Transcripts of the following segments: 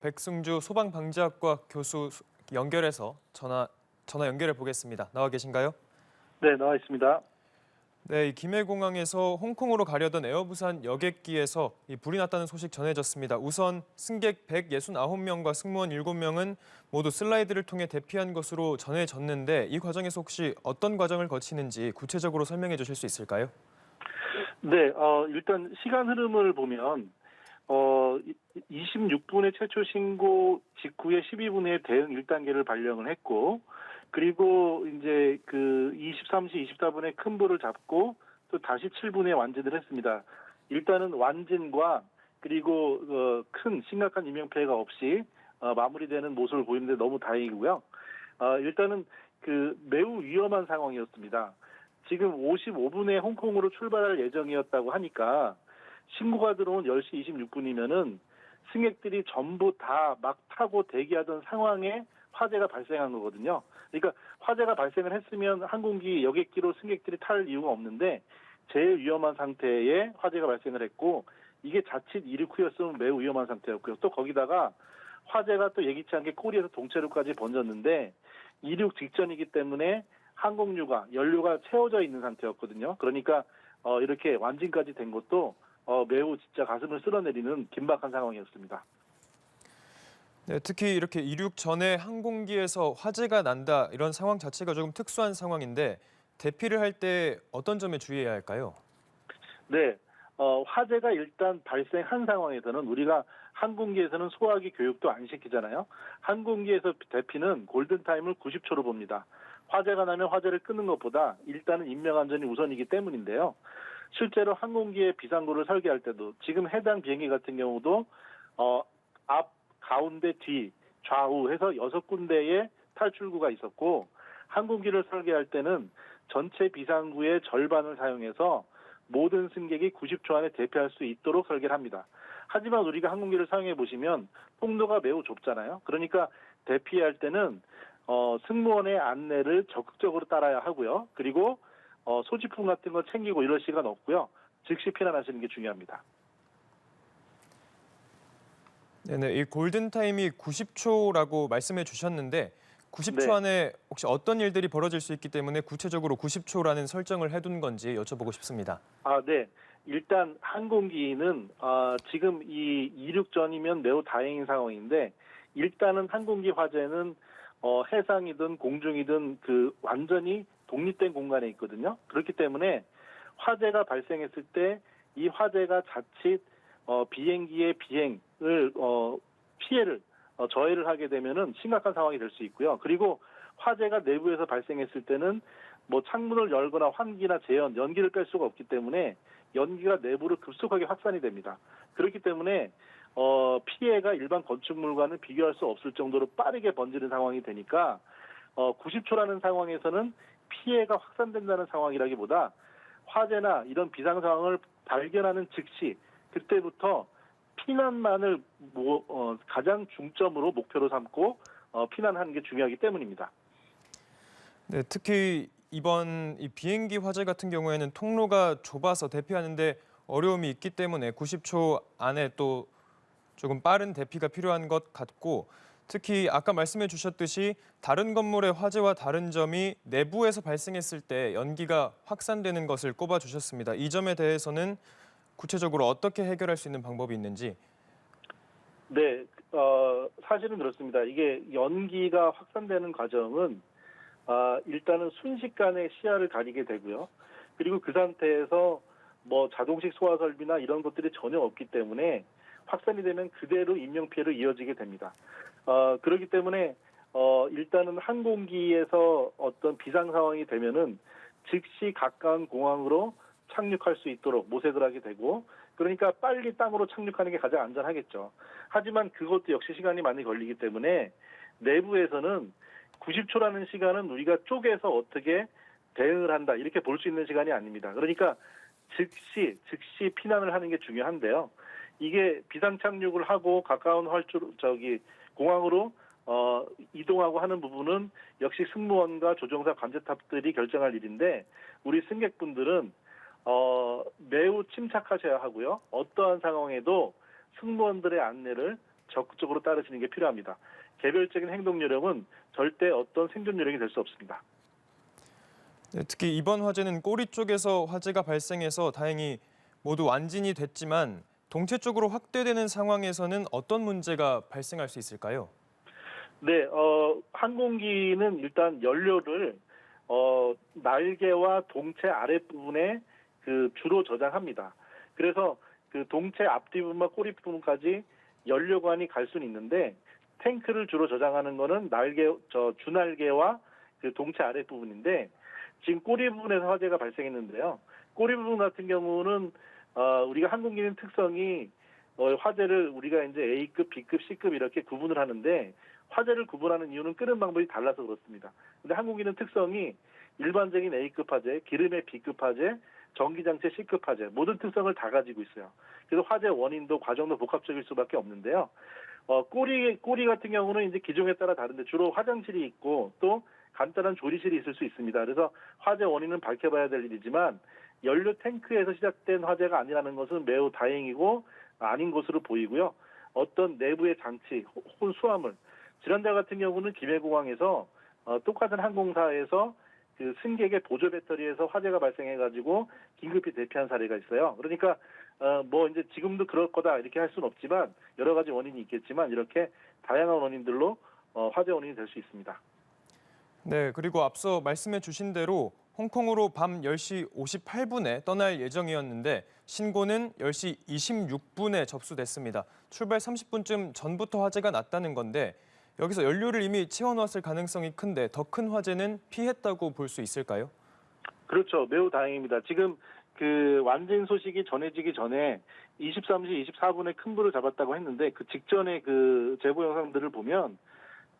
백승주 소방방지학과 교수 연결해서 전화 연결해 보겠습니다. 나와 계신가요? 네, 나와 있습니다. 네, 이 김해공항에서 홍콩으로 가려던 에어부산 여객기에서 불이 났다는 소식 전해졌습니다. 우선 승객 169명과 승무원 7명은 모두 슬라이드를 통해 대피한 것으로 전해졌는데 이 과정에서 혹시 어떤 과정을 거치는지 구체적으로 설명해 주실 수 있을까요? 네, 일단 시간 흐름을 보면 26분에 최초 신고 직후에 12분에 대응 1단계를 발령을 했고, 그리고 이제 그 23시 24분에 큰 불을 잡고 또 다시 7분에 완진을 했습니다. 일단은 완진과 그리고 큰 심각한 인명피해가 없이 마무리되는 모습을 보이는데 너무 다행이고요. 일단은 그 매우 위험한 상황이었습니다. 지금 55분에 홍콩으로 출발할 예정이었다고 하니까 신고가 들어온 10시 26분이면은 승객들이 전부 다 막 타고 대기하던 상황에 화재가 발생한 거거든요. 그러니까 화재가 발생을 했으면 항공기 여객기로 승객들이 탈 이유가 없는데 제일 위험한 상태에 화재가 발생을 했고, 이게 자칫 이륙 후였으면 매우 위험한 상태였고요. 또 거기다가 화재가 또 예기치 않게 꼬리에서 동체로까지 번졌는데 이륙 직전이기 때문에 항공유가 연료가 채워져 있는 상태였거든요. 그러니까 이렇게 완진까지 된 것도 매우 진짜 가슴을 쓸어내리는 긴박한 상황이었습니다. 네, 특히 이렇게 이륙 전에 항공기에서 화재가 난다 이런 상황 자체가 조금 특수한 상황인데 대피를 할 때 어떤 점에 주의해야 할까요? 네, 화재가 일단 발생한 상황에서는 우리가 항공기에서는 소화기 교육도 안 시키잖아요. 항공기에서 대피는 골든타임을 90초로 봅니다. 화재가 나면 화재를 끄는 것보다 일단은 인명안전이 우선이기 때문인데요. 실제로 항공기의 비상구를 설계할 때도 지금 해당 비행기 같은 경우도 앞, 가운데, 뒤, 좌우 해서 6군데의 탈출구가 있었고, 항공기를 설계할 때는 전체 비상구의 절반을 사용해서 모든 승객이 90초 안에 대피할 수 있도록 설계를 합니다. 하지만 우리가 항공기를 사용해 보시면 통로가 매우 좁잖아요. 그러니까 대피할 때는 승무원의 안내를 적극적으로 따라야 하고요. 그리고 소지품 같은 거 챙기고 이럴 시간 없고요. 즉시 피난하시는 게 중요합니다. 네네, 이 골든타임이 90초라고 말씀해 주셨는데 90초 네. 안에 혹시 어떤 일들이 벌어질 수 있기 때문에 구체적으로 90초라는 설정을 해둔 건지 여쭤보고 싶습니다. 네. 일단 항공기는 지금 이 이륙 전이면 매우 다행인 상황인데, 일단은 항공기 화재는 해상이든 공중이든 그 완전히 독립된 공간에 있거든요. 그렇기 때문에 화재가 발생했을 때 이 화재가 자칫 비행기의 비행을 피해를 저해를 하게 되면은 심각한 상황이 될 수 있고요. 그리고 화재가 내부에서 발생했을 때는 뭐 창문을 열거나 환기나 재연, 연기를 뺄 수가 없기 때문에 연기가 내부로 급속하게 확산이 됩니다. 그렇기 때문에 피해가 일반 건축물과는 비교할 수 없을 정도로 빠르게 번지는 상황이 되니까 90초라는 상황에서는 피해가 확산된다는 상황이라기보다 화재나 이런 비상 상황을 발견하는 즉시 그때부터 피난만을 가장 중점으로 목표로 삼고 피난하는 게 중요하기 때문입니다. 네, 특히 이번 이 비행기 화재 같은 경우에는 통로가 좁아서 대피하는데 어려움이 있기 때문에 90초 안에 또 조금 빠른 대피가 필요한 것 같고 특히 아까 말씀해 주셨듯이 다른 건물의 화재와 다른 점이 내부에서 발생했을 때 연기가 확산되는 것을 꼽아 주셨습니다. 이 점에 대해서는 구체적으로 어떻게 해결할 수 있는 방법이 있는지. 네, 사실은 그렇습니다. 이게 연기가 확산되는 과정은 일단은 순식간에 시야를 가리게 되고요. 그리고 그 상태에서 뭐 자동식 소화 설비나 이런 것들이 전혀 없기 때문에 확산이 되면 그대로 인명피해로 이어지게 됩니다. 그렇기 때문에 일단은 항공기에서 어떤 비상 상황이 되면은 즉시 가까운 공항으로 착륙할 수 있도록 모색을 하게 되고, 그러니까 빨리 땅으로 착륙하는 게 가장 안전하겠죠. 하지만 그것도 역시 시간이 많이 걸리기 때문에 내부에서는 90초라는 시간은 우리가 쪼개서 어떻게 대응을 한다 이렇게 볼 수 있는 시간이 아닙니다. 그러니까 즉시 피난을 하는 게 중요한데요. 이게 비상 착륙을 하고 가까운 공항으로 이동하고 하는 부분은 역시 승무원과 조종사 관제탑들이 결정할 일인데, 우리 승객분들은 매우 침착하셔야 하고요. 어떠한 상황에도 승무원들의 안내를 적극적으로 따르시는 게 필요합니다. 개별적인 행동 요령은 절대 어떤 생존 요령이 될 수 없습니다. 네, 특히 이번 화재는 꼬리 쪽에서 화재가 발생해서 다행히 모두 완진이 됐지만 동체 쪽으로 확대되는 상황에서는 어떤 문제가 발생할 수 있을까요? 네, 항공기는 일단 연료를 날개와 동체 아랫부분에 주로 저장합니다. 그래서 그 동체 앞뒤부분과 꼬리 부분까지 연료관이 갈 수는 있는데 탱크를 주로 저장하는 거는 주날개와 그 동체 아랫부분인데 지금 꼬리 부분에서 화재가 발생했는데요. 꼬리 부분 같은 경우는 우리가 항공기는 특성이 화재를 우리가 이제 A급, B급, C급 이렇게 구분을 하는데 화재를 구분하는 이유는 끄는 방법이 달라서 그렇습니다. 근데 항공기는 특성이 일반적인 A급 화재, 기름의 B급 화재, 전기장치 C급 화재 모든 특성을 다 가지고 있어요. 그래서 화재 원인도 과정도 복합적일 수밖에 없는데요. 꼬리 같은 경우는 이제 기종에 따라 다른데 주로 화장실이 있고 또 간단한 조리실이 있을 수 있습니다. 그래서 화재 원인은 밝혀봐야 될 일이지만 연료 탱크에서 시작된 화재가 아니라는 것은 매우 다행이고 아닌 것으로 보이고요. 어떤 내부의 장치 혹은 수화물, 지난달 같은 경우는 김해공항에서 똑같은 항공사에서 그 승객의 보조 배터리에서 화재가 발생해가지고 긴급히 대피한 사례가 있어요. 그러니까 뭐 이제 지금도 그럴 거다 이렇게 할 수는 없지만 여러 가지 원인이 있겠지만 이렇게 다양한 원인들로 화재 원인이 될 수 있습니다. 네, 그리고 앞서 말씀해 주신 대로 홍콩으로 밤 10시 58분에 떠날 예정이었는데 신고는 10시 26분에 접수됐습니다. 출발 30분쯤 전부터 화재가 났다는 건데 여기서 연료를 이미 채워놓았을 가능성이 큰데 더 큰 화재는 피했다고 볼 수 있을까요? 그렇죠. 매우 다행입니다. 지금 그 완진 소식이 전해지기 전에 23시 24분에 큰 불을 잡았다고 했는데 그 직전에 그 제보 영상들을 보면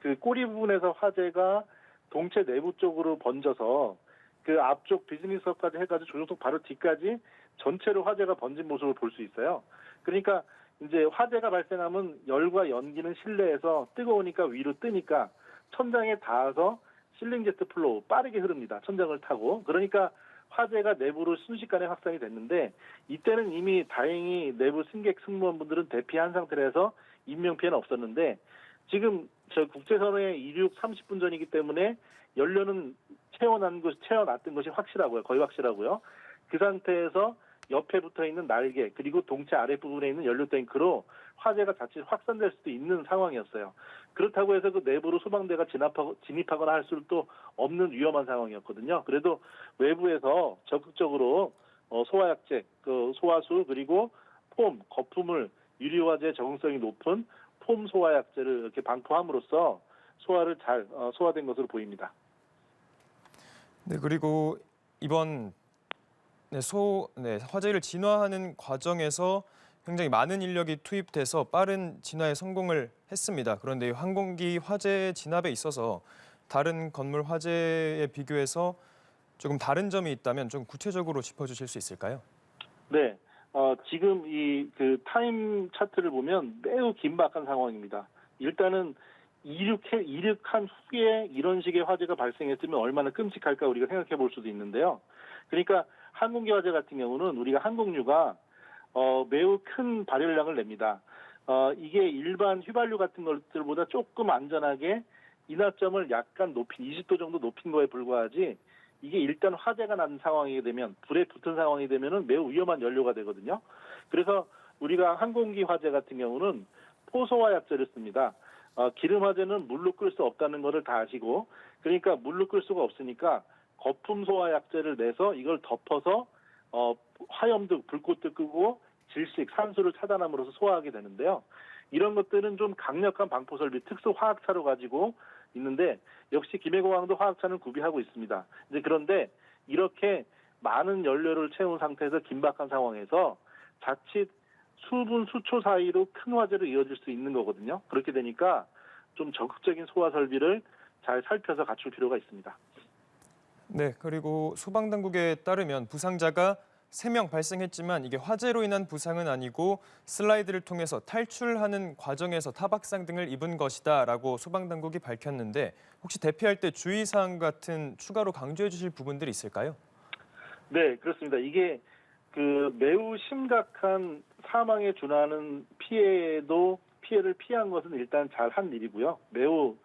그 꼬리 부분에서 화재가 동체 내부 쪽으로 번져서 그 앞쪽 비즈니스석까지 해가지고 조종석 바로 뒤까지 전체로 화재가 번진 모습을 볼 수 있어요. 그러니까 이제 화재가 발생하면 열과 연기는 실내에서 뜨거우니까 위로 뜨니까 천장에 닿아서 실링 제트 플로우 빠르게 흐릅니다. 천장을 타고. 그러니까 화재가 내부로 순식간에 확산이 됐는데 이때는 이미 다행히 내부 승객 승무원분들은 대피한 상태라서 인명피해는 없었는데 지금 저 국제선의 이륙 30분 전이기 때문에 연료는 채워놨던 것이 확실하고요. 거의 확실하고요. 그 상태에서 옆에 붙어 있는 날개 그리고 동체 아랫부분에 있는 연료 탱크로 화재가 자칫 확산될 수도 있는 상황이었어요. 그렇다고 해서 그 내부로 소방대가 진입하거나 할 수도 없는 위험한 상황이었거든요. 그래도 외부에서 적극적으로 소화약제, 그 소화수 그리고 폼, 거품을 유리화재 적응성이 높은 폼 소화약제를 이렇게 방포함으로써 소화를 잘 소화된 것으로 보입니다. 네, 그리고 이번 화재를 진화하는 과정에서 굉장히 많은 인력이 투입돼서 빠른 진화에 성공을 했습니다. 그런데 이 항공기 화재 진압에 있어서 다른 건물 화재에 비교해서 조금 다른 점이 있다면 좀 구체적으로 짚어주실 수 있을까요? 네, 지금 이 그 타임 차트를 보면 매우 긴박한 상황입니다. 일단은 이륙한 후에 이런 식의 화재가 발생했으면 얼마나 끔찍할까 우리가 생각해 볼 수도 있는데요. 그러니까 항공기 화재 같은 경우는 우리가 항공유가 매우 큰 발열량을 냅니다. 이게 일반 휘발유 같은 것들보다 조금 안전하게 인하점을 약간 높인 20도 정도 높인 거에 불과하지 이게 일단 화재가 난 상황이 되면 불에 붙은 상황이 되면은 매우 위험한 연료가 되거든요. 그래서 우리가 항공기 화재 같은 경우는 포소화 약제를 씁니다. 기름 화재는 물로 끌 수 없다는 것을 다 아시고 그러니까 물로 끌 수가 없으니까 거품 소화 약제를 내서 이걸 덮어서 화염도 불꽃도 끄고 질식 산소를 차단함으로써 소화하게 되는데요. 이런 것들은 좀 강력한 방포 설비 특수 화학차로 가지고 있는데 역시 김해공항도 화학차는 구비하고 있습니다. 이제 그런데 이렇게 많은 연료를 채운 상태에서 긴박한 상황에서 자칫 수분 수초 사이로 큰 화재로 이어질 수 있는 거거든요. 그렇게 되니까 좀 적극적인 소화 설비를 잘 살펴서 갖출 필요가 있습니다. 네, 그리고 소방당국에 따르면 부상자가 3명 발생했지만 이게 화재로 인한 부상은 아니고 슬라이드를 통해서 탈출하는 과정에서 타박상 등을 입은 것이다라고 소방당국이 밝혔는데 혹시 대피할 때 주의사항 같은 추가로 강조해 주실 부분들이 있을까요? 네, 그렇습니다. 이게 그 매우 심각한 사망에 준하는 피해를 피한 것은 일단 잘한 일이고요. 매우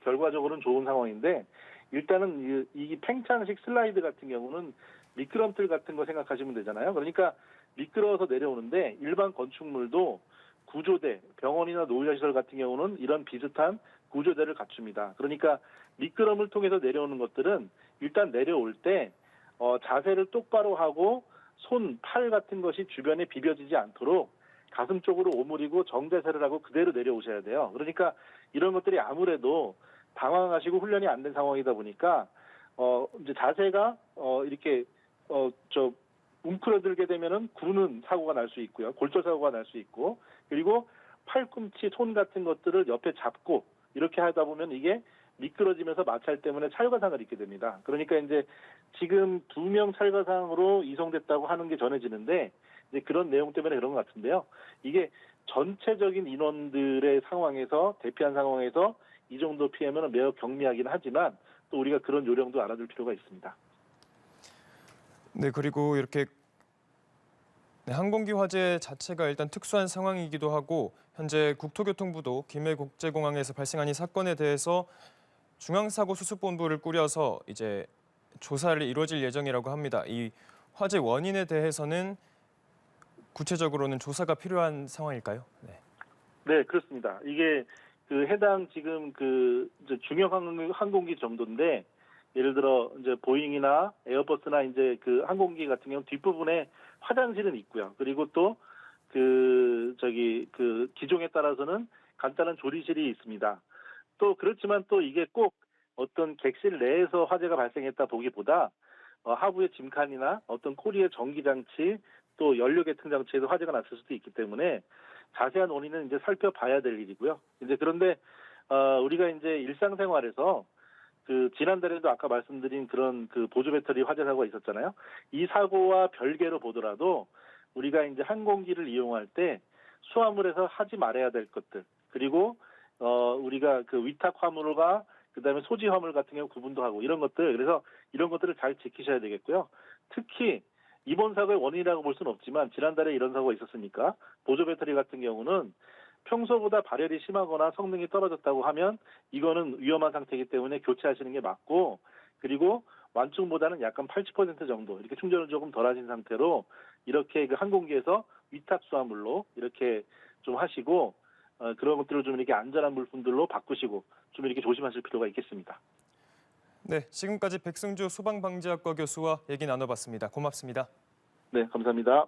결과적으로는 좋은 상황인데 일단은 이 팽창식 슬라이드 같은 경우는 미끄럼틀 같은 거 생각하시면 되잖아요. 그러니까 미끄러워서 내려오는데 일반 건축물도 구조대, 병원이나 노후자시설 같은 경우는 이런 비슷한 구조대를 갖춥니다. 그러니까 미끄럼을 통해서 내려오는 것들은 일단 내려올 때 자세를 똑바로 하고 손, 팔 같은 것이 주변에 비벼지지 않도록 가슴 쪽으로 오므리고 정자세를 하고 그대로 내려오셔야 돼요. 그러니까 이런 것들이 아무래도 당황하시고 훈련이 안 된 상황이다 보니까 이제 자세가 이렇게 웅크러들게 되면은 구르는 사고가 날 수 있고요. 골절 사고가 날 수 있고 그리고 팔꿈치, 손 같은 것들을 옆에 잡고 이렇게 하다 보면 이게 미끄러지면서 마찰 때문에 찰과상을 입게 됩니다. 그러니까 이제 지금 2명 찰과상으로 이송됐다고 하는 게 전해지는데 이제 그런 내용 때문에 그런 것 같은데요. 이게 전체적인 인원들의 상황에서 대피한 상황에서 이 정도 피해면 매우 경미하긴 하지만 또 우리가 그런 요령도 알아둘 필요가 있습니다. 네, 그리고 이렇게 항공기 화재 자체가 일단 특수한 상황이기도 하고 현재 국토교통부도 김해국제공항에서 발생한 이 사건에 대해서 중앙사고수습본부를 꾸려서 이제 조사를 이루어질 예정이라고 합니다. 이 화재 원인에 대해서는 구체적으로는 조사가 필요한 상황일까요? 네. 네, 그렇습니다. 이게 그 해당 지금 이제 중형 항공기 정도인데 예를 들어 이제 보잉이나 에어버스나 이제 그 항공기 같은 경우 뒷부분에 화장실은 있고요. 그리고 또 기종에 따라서는 간단한 조리실이 있습니다. 또 그렇지만 또 이게 꼭 어떤 객실 내에서 화재가 발생했다 보기보다 하부의 짐칸이나 어떤 코리의 전기 장치 또 연료 계통 장치에도 화재가 났을 수도 있기 때문에 자세한 원인은 이제 살펴봐야 될 일이고요. 이제 그런데 우리가 이제 일상생활에서 지난달에도 아까 말씀드린 그런 보조 배터리 화재 사고가 있었잖아요. 이 사고와 별개로 보더라도 우리가 이제 항공기를 이용할 때 수화물에서 하지 말아야 될 것들 그리고 우리가 위탁 화물과 그다음에 소지 화물 같은 경우 구분도 하고 이런 것들 그래서 이런 것들을 잘 지키셔야 되겠고요. 특히 이번 사고의 원인이라고 볼 수는 없지만 지난달에 이런 사고가 있었으니까 보조 배터리 같은 경우는 평소보다 발열이 심하거나 성능이 떨어졌다고 하면 이거는 위험한 상태이기 때문에 교체하시는 게 맞고 그리고 완충보다는 약간 80% 정도 이렇게 충전을 조금 덜 하신 상태로 이렇게 항공기에서 위탁 수화물로 이렇게 좀 하시고 그런 것들을 좀 이렇게 안전한 물품들로 바꾸시고 좀 이렇게 조심하실 필요가 있겠습니다. 네, 지금까지 백승주 소방방지학과 교수와 얘기 나눠봤습니다. 고맙습니다. 네, 감사합니다.